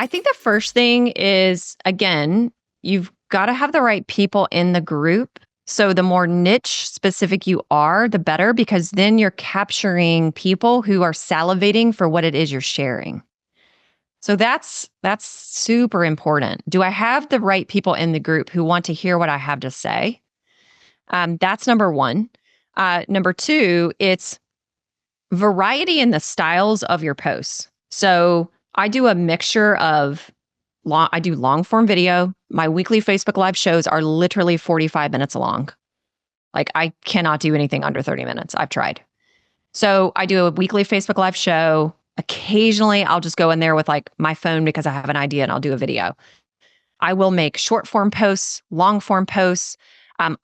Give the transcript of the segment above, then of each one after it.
I think the first thing is, again, you've got to have the right people in the group. So the more niche specific you are, the better, because then you're capturing people who are salivating for what it is you're sharing. So that's super important. Do I have the right people in the group who want to hear what I have to say? That's number one. Number two, it's variety in the styles of your posts. So I do a mixture of I do long form video. My weekly Facebook Live shows are literally 45 minutes long. Like I cannot do anything under 30 minutes. I've tried. So I do a weekly Facebook Live show. Occasionally I'll just go in there with like my phone because I have an idea and I'll do a video. I will make short form posts, long form posts.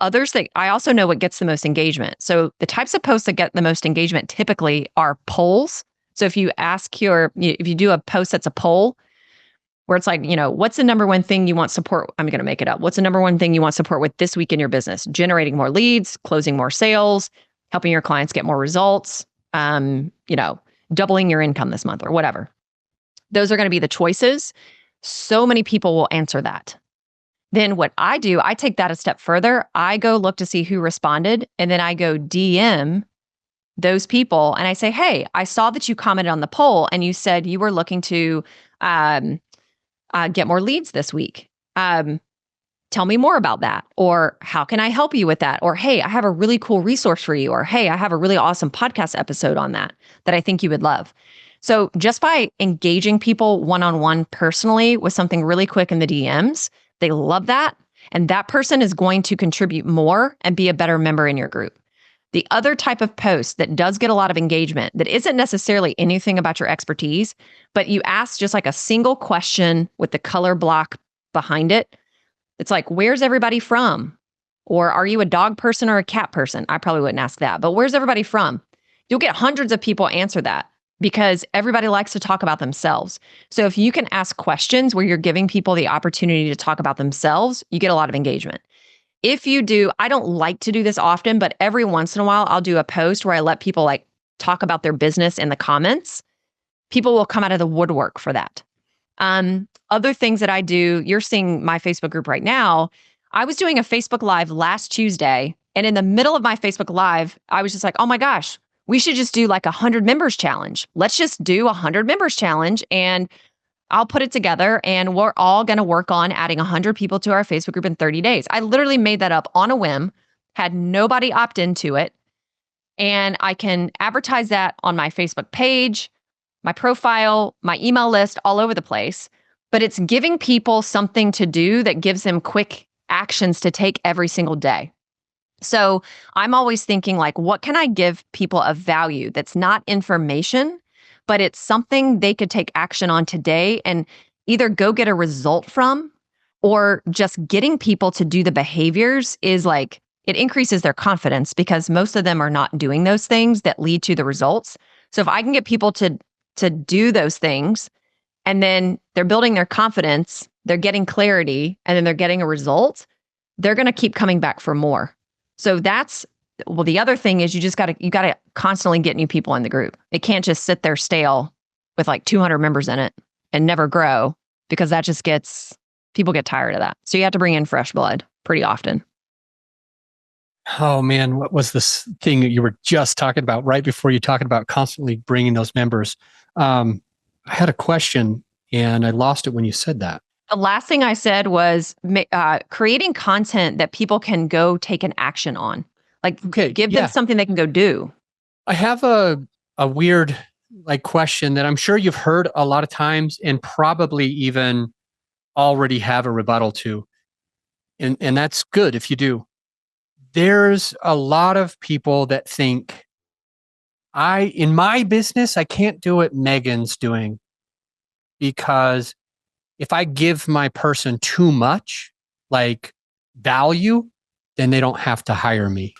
Others that I also know what gets the most engagement. So the types of posts that get the most engagement typically are polls. So if you do a post that's a poll, where it's like, what's the number one thing you want support? I'm going to make it up. What's the number one thing you want support with this week in your business? Generating more leads, closing more sales, helping your clients get more results, doubling your income this month or whatever. Those are going to be the choices. So many people will answer that. Then what I do, I take that a step further. I go look to see who responded, and then I go DM those people and I say, hey, I saw that you commented on the poll and you said you were looking to get more leads this week. Tell me more about that. Or how can I help you with that? Or, hey, I have a really cool resource for you. Or, hey, I have a really awesome podcast episode on that I think you would love. So just by engaging people one-on-one personally with something really quick in the DMs, they love that. And that person is going to contribute more and be a better member in your group. The other type of post that does get a lot of engagement, that isn't necessarily anything about your expertise, but you ask just like a single question with the color block behind it. It's like, where's everybody from? Or are you a dog person or a cat person? I probably wouldn't ask that, but where's everybody from? You'll get hundreds of people answer that because everybody likes to talk about themselves. So if you can ask questions where you're giving people the opportunity to talk about themselves, you get a lot of engagement. If you do, I don't like to do this often, but every once in a while, I'll do a post where I let people like talk about their business in the comments. People will come out of the woodwork for that. Other things that I do, you're seeing my Facebook group right now. I was doing a Facebook Live last Tuesday, and in the middle of my Facebook Live, I was just like, oh my gosh, we should just do like 100 members challenge. Let's just do a 100 members challenge, and I'll put it together and we're all going to work on adding 100 people to our Facebook group in 30 days. I literally made that up on a whim, had nobody opt into it. And I can advertise that on my Facebook page, my profile, my email list, all over the place. But it's giving people something to do that gives them quick actions to take every single day. So I'm always thinking like, what can I give people of value that's not information, but it's something they could take action on today and either go get a result from, or just getting people to do the behaviors is like, it increases their confidence because most of them are not doing those things that lead to the results. So if I can get people to do those things and then they're building their confidence, they're getting clarity, and then they're getting a result, they're going to keep coming back for more. So the other thing is you got to constantly get new people in the group. It can't just sit there stale with like 200 members in it and never grow, because that just people get tired of that. So you have to bring in fresh blood pretty often. Oh man, what was this thing that you were just talking about right before you talking about constantly bringing those members? I had a question and I lost it when you said that. The last thing I said was creating content that people can go take an action on. Like, give them something they can go do. I have a weird question that I'm sure you've heard a lot of times and probably even already have a rebuttal to. And that's good if you do. There's a lot of people that think, in my business, I can't do what Megan's doing because if I give my person too much, like value, then they don't have to hire me.